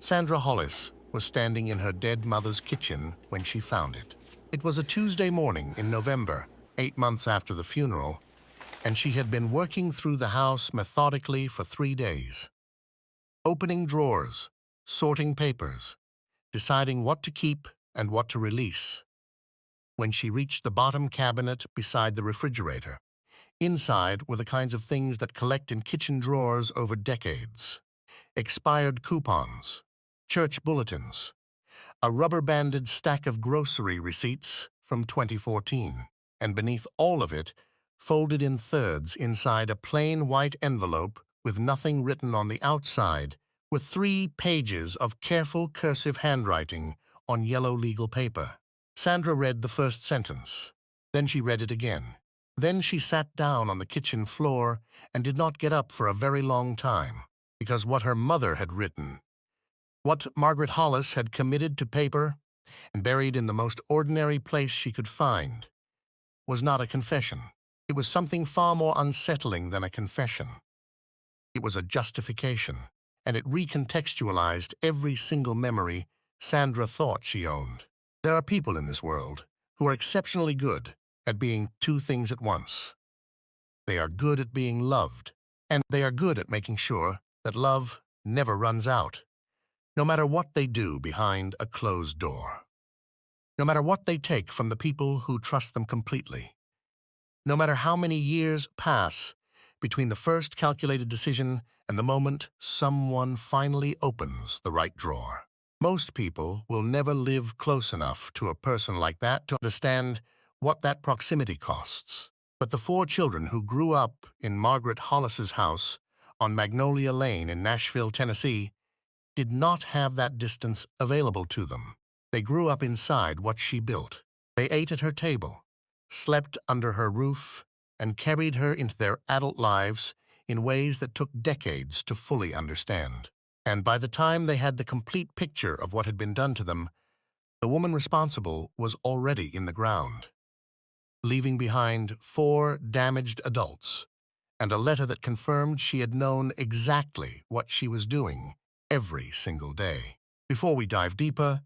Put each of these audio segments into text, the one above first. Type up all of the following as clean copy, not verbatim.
Sandra Hollis was standing in her dead mother's kitchen when she found it. It was a Tuesday morning in November, 8 months after the funeral, and she had been working through the house methodically for 3 days. Opening drawers, sorting papers, deciding what to keep and what to release. When she reached the bottom cabinet beside the refrigerator, inside were the kinds of things that collect in kitchen drawers over decades. Expired coupons, church bulletins, a rubber-banded stack of grocery receipts from 2014, and beneath all of it, folded in thirds inside a plain white envelope with nothing written on the outside, were 3 pages of careful cursive handwriting on yellow legal paper. Sandra read the first sentence. Then she read it again. Then she sat down on the kitchen floor and did not get up for a very long time, because what her mother had written, what Margaret Hollis had committed to paper and buried in the most ordinary place she could find, was not a confession. It was something far more unsettling than a confession. It was a justification, and it recontextualized every single memory Sandra thought she owned. There are people in this world who are exceptionally good at being 2 things at once. They are good at being loved, and they are good at making sure that love never runs out, no matter what they do behind a closed door, no matter what they take from the people who trust them completely, no matter how many years pass between the first calculated decision and the moment someone finally opens the right drawer. Most people will never live close enough to a person like that to understand what that proximity costs. But the 4 children who grew up in Margaret Hollis's house on Magnolia Lane in Nashville, Tennessee, did not have that distance available to them. They grew up inside what she built. They ate at her table, slept under her roof, and carried her into their adult lives in ways that took decades to fully understand. And by the time they had the complete picture of what had been done to them, the woman responsible was already in the ground, leaving behind 4 damaged adults and a letter that confirmed she had known exactly what she was doing every single day. Before we dive deeper,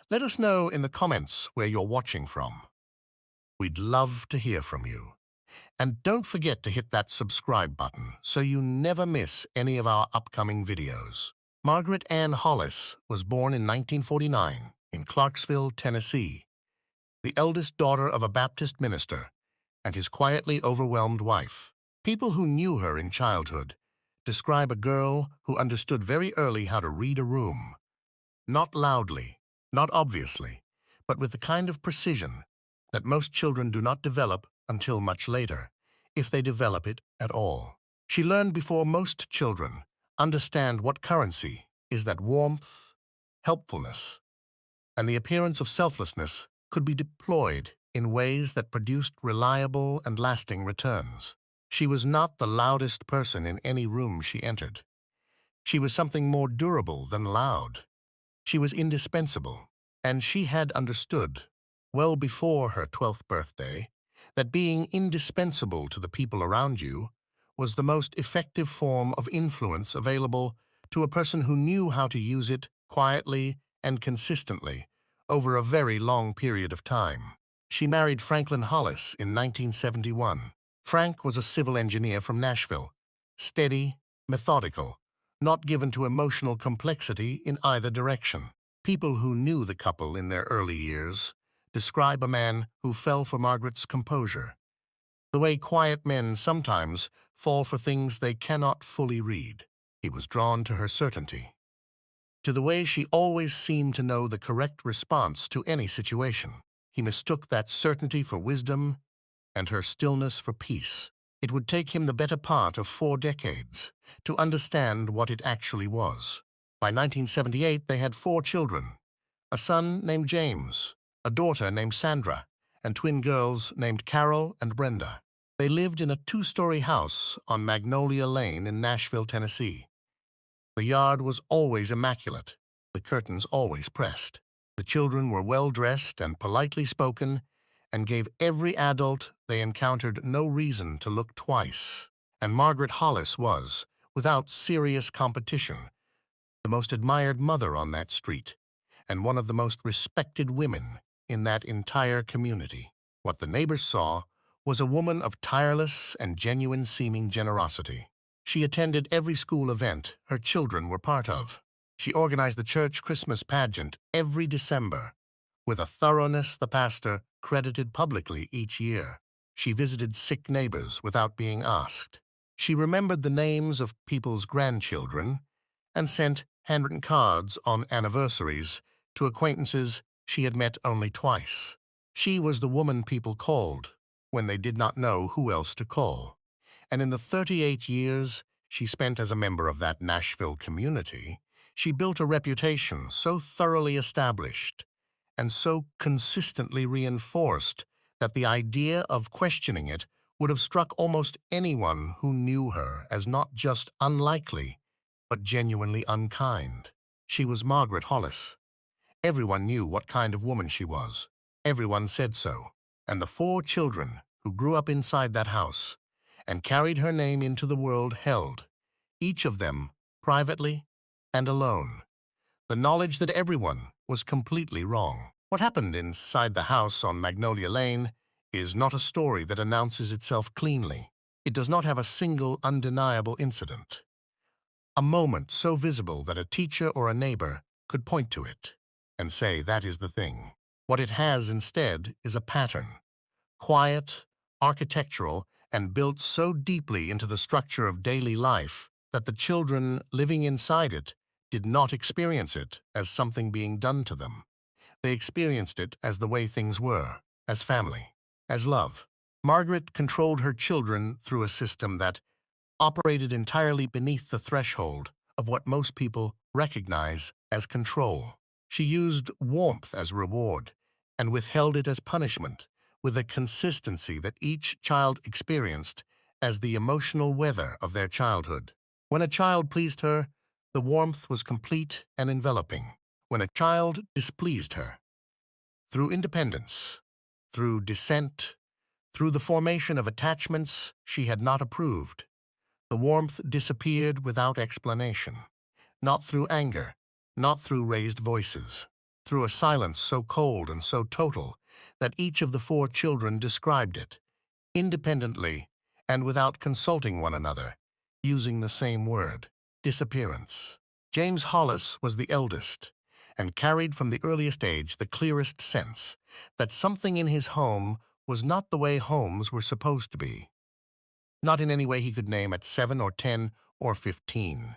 let us know in the comments where you're watching from. We'd love to hear from you. And don't forget to hit that subscribe button so you never miss any of our upcoming videos. Margaret Ann Hollis was born in 1949 in Clarksville, Tennessee, the eldest daughter of a Baptist minister and his quietly overwhelmed wife. People who knew her in childhood describe a girl who understood very early how to read a room, not loudly, not obviously, but with the kind of precision that most children do not develop until much later, if they develop it at all. She learned before most children understand what currency is that warmth, helpfulness, and the appearance of selflessness could be deployed in ways that produced reliable and lasting returns. She was not the loudest person in any room she entered. She was something more durable than loud. She was indispensable, and she had understood, well before her 12th birthday, that being indispensable to the people around you was the most effective form of influence available to a person who knew how to use it quietly and consistently over a very long period of time. She married Franklin Hollis in 1971. Frank was a civil engineer from Nashville, steady, methodical, not given to emotional complexity in either direction. People who knew the couple in their early years describe a man who fell for Margaret's composure, the way quiet men sometimes fall for things they cannot fully read. He was drawn to her certainty, to the way she always seemed to know the correct response to any situation. He mistook that certainty for wisdom and her stillness for peace. It would take him the better part of 4 decades to understand what it actually was. By 1978, they had 4 children, a son named James, a daughter named Sandra, and twin girls named Carol and Brenda. They lived in a 2-story house on Magnolia Lane in Nashville, Tennessee. The yard was always immaculate, the curtains always pressed. The children were well-dressed and politely spoken, and gave every adult they encountered no reason to look twice. And Margaret Hollis was, without serious competition, the the most admired mother on that street, and one of the most respected women in that entire community. What the neighbors saw was a woman of tireless and genuine-seeming generosity. She attended every school event her children were part of. She organized the church Christmas pageant every December, with a thoroughness the pastor credited publicly each year. She visited sick neighbors without being asked. She remembered the names of people's grandchildren and sent handwritten cards on anniversaries to acquaintances she had met only twice. She was the woman people called when they did not know who else to call. And in the 38 years she spent as a member of that Nashville community, she built a reputation so thoroughly established and so consistently reinforced that the idea of questioning it would have struck almost anyone who knew her as not just unlikely, but genuinely unkind. She was Margaret Hollis. Everyone knew what kind of woman she was. Everyone said so. And the 4 children who grew up inside that house and carried her name into the world held, each of them privately and alone, the knowledge that everyone was completely wrong. What happened inside the house on Magnolia Lane is not a story that announces itself cleanly. It does not have a single undeniable incident, a moment so visible that a teacher or a neighbor could point to it and say that is the thing. What it has instead is a pattern, quiet, architectural, and built so deeply into the structure of daily life that the children living inside it did not experience it as something being done to them. They experienced it as the way things were, as family, as love. Margaret controlled her children through a system that operated entirely beneath the threshold of what most people recognize as control. She used warmth as reward and withheld it as punishment, with a consistency that each child experienced as the emotional weather of their childhood. When a child pleased her, the warmth was complete and enveloping. When a child displeased her, through independence, through dissent, through the formation of attachments she had not approved, the warmth disappeared without explanation, not through anger, not through raised voices, through a silence so cold and so total that each of the 4 children described it, independently and without consulting one another, using the same word, disappearance. James Hollis was the eldest, and carried from the earliest age the clearest sense that something in his home was not the way homes were supposed to be. Not in any way he could name at 7 or 10 or 15,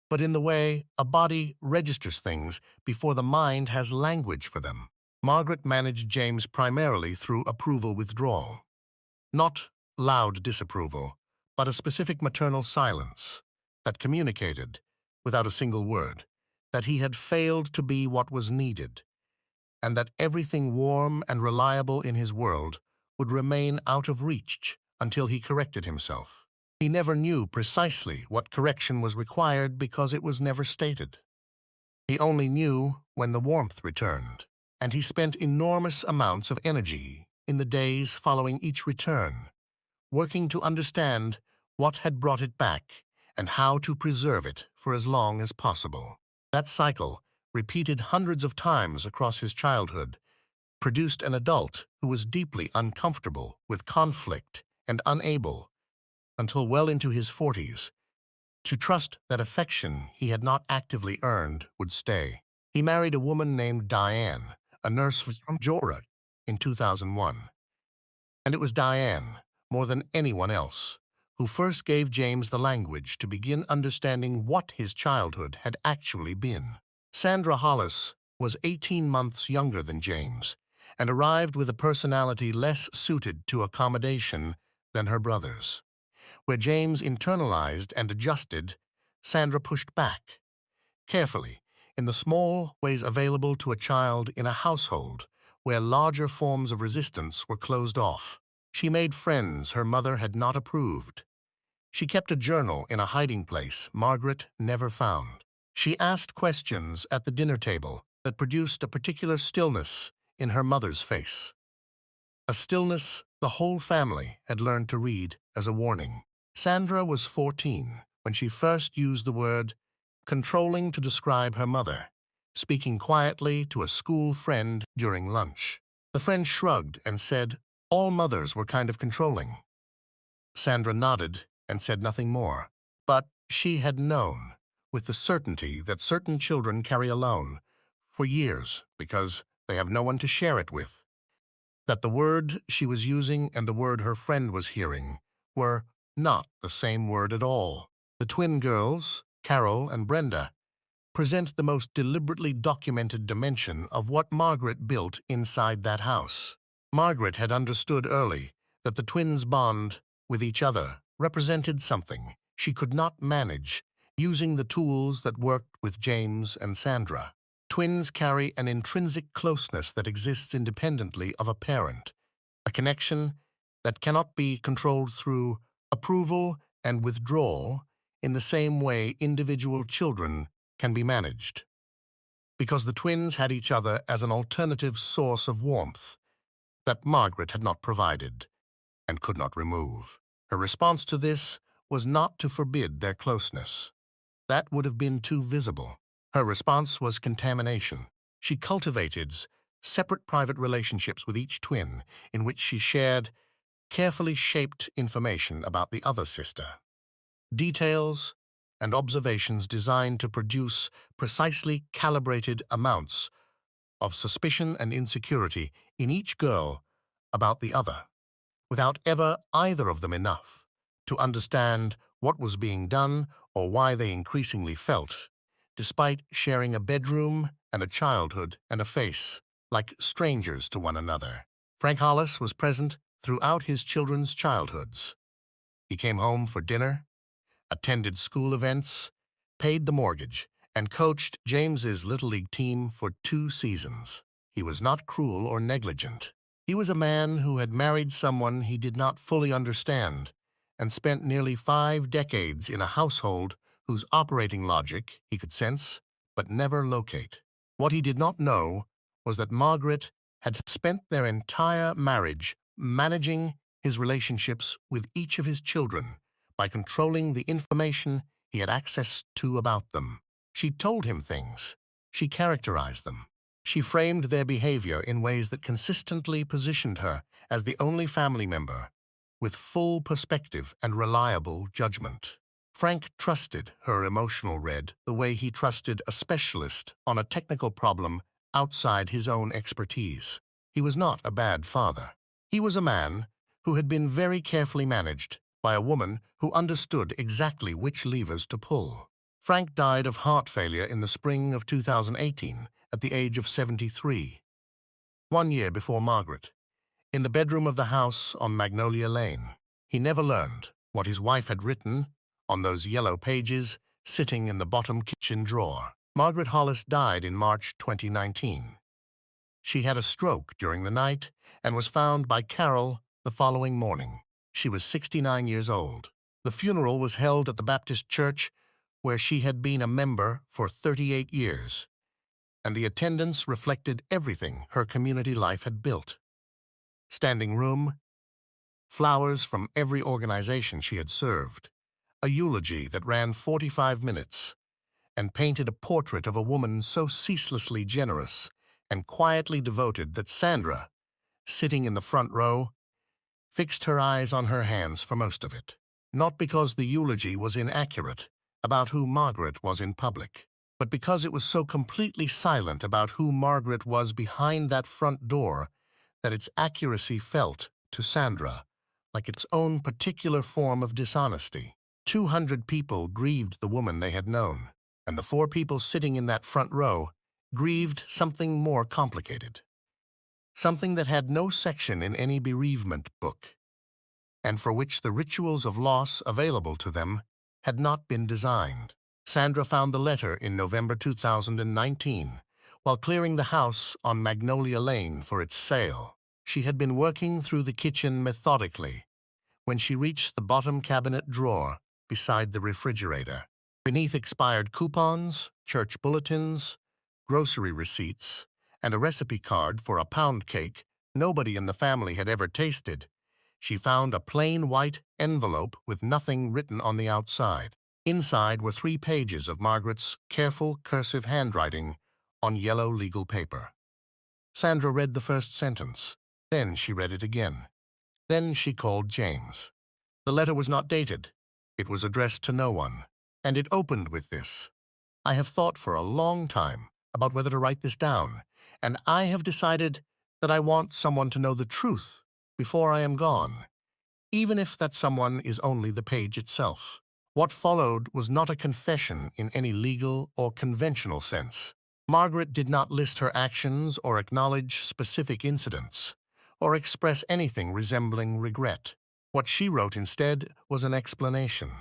but in the way a body registers things before the mind has language for them. Margaret managed James primarily through approval withdrawal. Not loud disapproval, but a specific maternal silence that communicated, without a single word, that he had failed to be what was needed, and that everything warm and reliable in his world would remain out of reach until he corrected himself. He never knew precisely what correction was required because it was never stated. He only knew when the warmth returned, and he spent enormous amounts of energy in the days following each return, working to understand what had brought it back and how to preserve it for as long as possible. That cycle, repeated hundreds of times across his childhood, produced an adult who was deeply uncomfortable with conflict and unable, until well into his 40s, to trust that affection he had not actively earned would stay. He married a woman named Diane, a nurse from Georgia, in 2001. And it was Diane, more than anyone else, who first gave James the language to begin understanding what his childhood had actually been. Sandra Hollis was 18 months younger than James and arrived with a personality less suited to accommodation than her brother's. Where James internalized and adjusted, Sandra pushed back, carefully, in the small ways available to a child in a household where larger forms of resistance were closed off. She made friends her mother had not approved. She kept a journal in a hiding place Margaret never found. She asked questions at the dinner table that produced a particular stillness in her mother's face. A stillness the whole family had learned to read as a warning. Sandra was 14 when she first used the word controlling to describe her mother, speaking quietly to a school friend during lunch. The friend shrugged and said all mothers were kind of controlling. Sandra nodded and said nothing more. But she had known, with the certainty that certain children carry alone, for years because they have no one to share it with, that the word she was using and the word her friend was hearing were not the same word at all. The twin girls, Carol and Brenda, present the most deliberately documented dimension of what Margaret built inside that house. Margaret had understood early that the twins' bond with each other represented something she could not manage using the tools that worked with James and Sandra. Twins carry an intrinsic closeness that exists independently of a parent, a connection that cannot be controlled through approval and withdrawal in the same way individual children can be managed. Because the twins had each other as an alternative source of warmth that Margaret had not provided and could not remove. Her response to this was not to forbid their closeness. That would have been too visible. Her response was contamination. She cultivated separate private relationships with each twin in which she shared carefully shaped information about the other sister. Details and observations designed to produce precisely calibrated amounts of suspicion and insecurity in each girl about the other, without ever either of them enough to understand what was being done or why they increasingly felt, despite sharing a bedroom and a childhood and a face, like strangers to one another. Frank Hollis was present throughout his children's childhoods. He came home for dinner, attended school events, paid the mortgage, and coached James's Little League team for 2 seasons. He was not cruel or negligent. He was a man who had married someone he did not fully understand and spent nearly 5 decades in a household whose operating logic he could sense but never locate. What he did not know was that Margaret had spent their entire marriage managing his relationships with each of his children by controlling the information he had access to about them. She told him things. She characterized them. She framed their behavior in ways that consistently positioned her as the only family member with full perspective and reliable judgment. Frank trusted her emotional read the way he trusted a specialist on a technical problem outside his own expertise. He was not a bad father. He was a man who had been very carefully managed by a woman who understood exactly which levers to pull. Frank died of heart failure in the spring of 2018 at the age of 73, 1 year before Margaret, in the bedroom of the house on Magnolia Lane. He never learned what his wife had written on those yellow pages sitting in the bottom kitchen drawer. Margaret Hollis died in March 2019. She had a stroke during the night and was found by Carol the following morning. She was 69 years old. The funeral was held at the Baptist church where she had been a member for 38 years, and the attendance reflected everything her community life had built. Standing room, flowers from every organization she had served, a eulogy that ran 45 minutes, and painted a portrait of a woman so ceaselessly generous and quietly devoted that Sandra, sitting in the front row, fixed her eyes on her hands for most of it. Not because the eulogy was inaccurate about who Margaret was in public, but because it was so completely silent about who Margaret was behind that front door that its accuracy felt, to Sandra, like its own particular form of dishonesty. 200 people grieved the woman they had known, and the 4 people sitting in that front row grieved something more complicated, something that had no section in any bereavement book, and for which the rituals of loss available to them had not been designed. Sandra found the letter in November 2019 while clearing the house on Magnolia Lane for its sale. She had been working through the kitchen methodically when she reached the bottom cabinet drawer beside the refrigerator. Beneath expired coupons, church bulletins, grocery receipts, and a recipe card for a pound cake nobody in the family had ever tasted, she found a plain white envelope with nothing written on the outside. Inside were 3 pages of Margaret's careful cursive handwriting on yellow legal paper. Sandra read the first sentence. Then she read it again. Then she called James. The letter was not dated. It was addressed to no one. And it opened with this: "I have thought for a long time about whether to write this down, and I have decided that I want someone to know the truth before I am gone, even if that someone is only the page itself." What followed was not a confession in any legal or conventional sense. Margaret did not list her actions or acknowledge specific incidents, or express anything resembling regret. What she wrote instead was an explanation,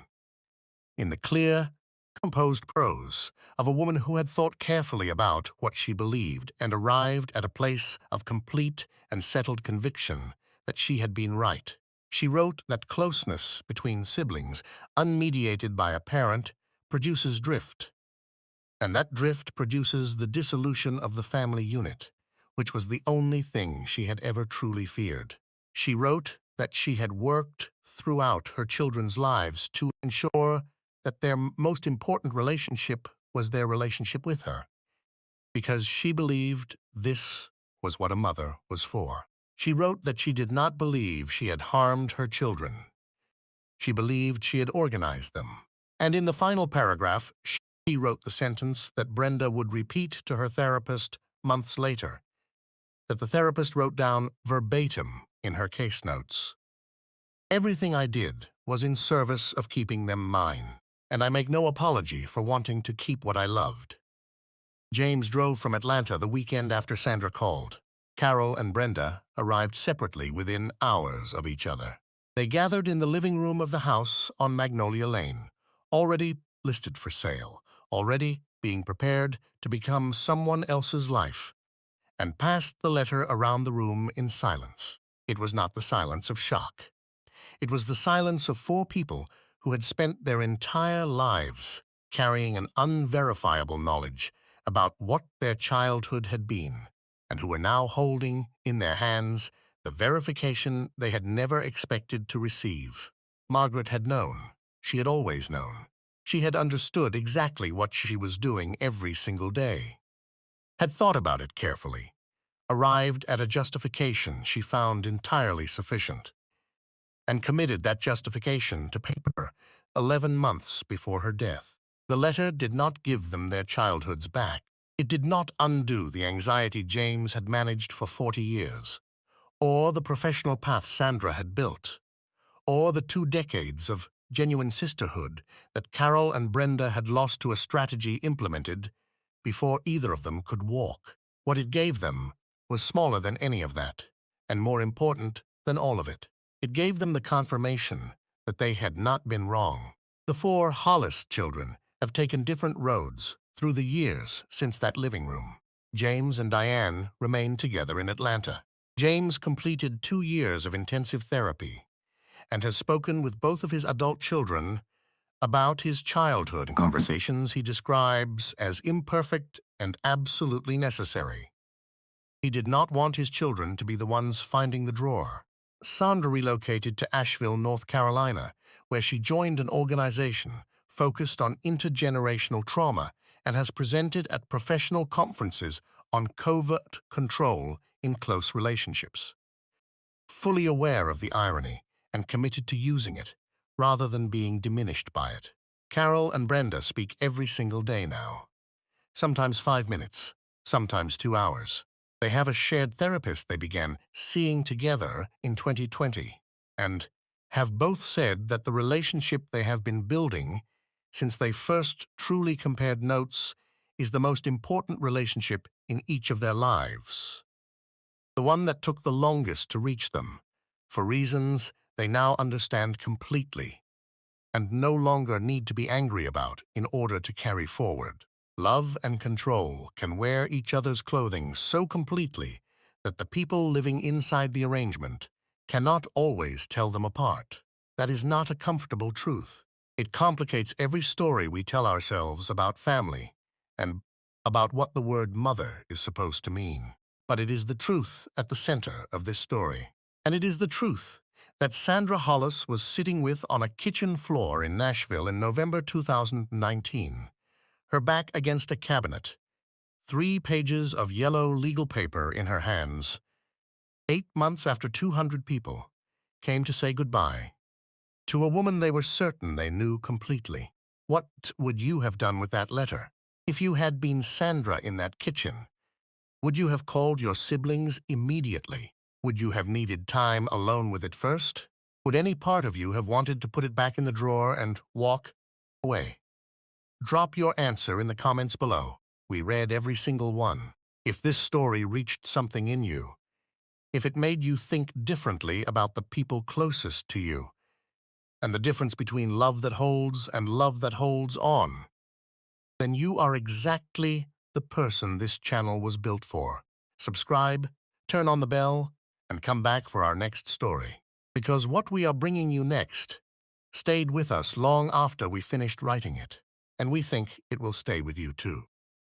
in the clear, composed prose of a woman who had thought carefully about what she believed and arrived at a place of complete and settled conviction that she had been right. She wrote that closeness between siblings, unmediated by a parent, produces drift, and that drift produces the dissolution of the family unit, which was the only thing she had ever truly feared. She wrote that she had worked throughout her children's lives to ensure that their most important relationship was their relationship with her, because she believed this was what a mother was for. She wrote that she did not believe she had harmed her children. She believed she had organized them. And in the final paragraph, she wrote the sentence that Brenda would repeat to her therapist months later, that the therapist wrote down verbatim in her case notes. "Everything I did was in service of keeping them mine, and I make no apology for wanting to keep what I loved." James drove from Atlanta the weekend after Sandra called. Carol and Brenda arrived separately within hours of each other. They gathered in the living room of the house on Magnolia Lane, already listed for sale, already being prepared to become someone else's life, and passed the letter around the room in silence. It was not the silence of shock. It was the silence of 4 people who had spent their entire lives carrying an unverifiable knowledge about what their childhood had been, and who were now holding in their hands the verification they had never expected to receive. Margaret had known. She had always known. She had understood exactly what she was doing every single day, had thought about it carefully, arrived at a justification she found entirely sufficient, and committed that justification to paper 11 months before her death. The letter did not give them their childhoods back. It did not undo the anxiety James had managed for 40 years, or the professional path Sandra had built, or the 2 decades of genuine sisterhood that Carol and Brenda had lost to a strategy implemented before either of them could walk. What it gave them was smaller than any of that, and more important than all of it. It gave them the confirmation that they had not been wrong. The 4 Hollis children have taken different roads through the years since that living room. James and Diane remained together in Atlanta. James completed 2 years of intensive therapy and has spoken with both of his adult children about his childhood in conversations he describes as imperfect and absolutely necessary. He did not want his children to be the ones finding the drawer. Sandra relocated to Asheville, North Carolina, where she joined an organization focused on intergenerational trauma and has presented at professional conferences on covert control in close relationships. Fully aware of the irony and committed to using it, rather than being diminished by it. Carol and Brenda speak every single day now. Sometimes 5 minutes, sometimes 2 hours. They have a shared therapist they began seeing together in 2020, and have both said that the relationship they have been building since they first truly compared notes is the most important relationship in each of their lives. The one that took the longest to reach them, for reasons they now understand completely, and no longer need to be angry about in order to carry forward. Love and control can wear each other's clothing so completely that the people living inside the arrangement cannot always tell them apart. That is not a comfortable truth. It complicates every story we tell ourselves about family and about what the word mother is supposed to mean. But it is the truth at the center of this story. And it is the truth that Sandra Hollis was sitting with on a kitchen floor in Nashville in November 2019, her back against a cabinet, 3 pages of yellow legal paper in her hands, 8 months after 200 people came to say goodbye to a woman they were certain they knew completely. What would you have done with that letter? If you had been Sandra in that kitchen, would you have called your siblings immediately? Would you have needed time alone with it first? Would any part of you have wanted to put it back in the drawer and walk away? Drop your answer in the comments below. We read every single one. If this story reached something in you, if it made you think differently about the people closest to you, and the difference between love that holds and love that holds on, then you are exactly the person this channel was built for. Subscribe, turn on the bell, and come back for our next story. Because what we are bringing you next stayed with us long after we finished writing it, and we think it will stay with you too.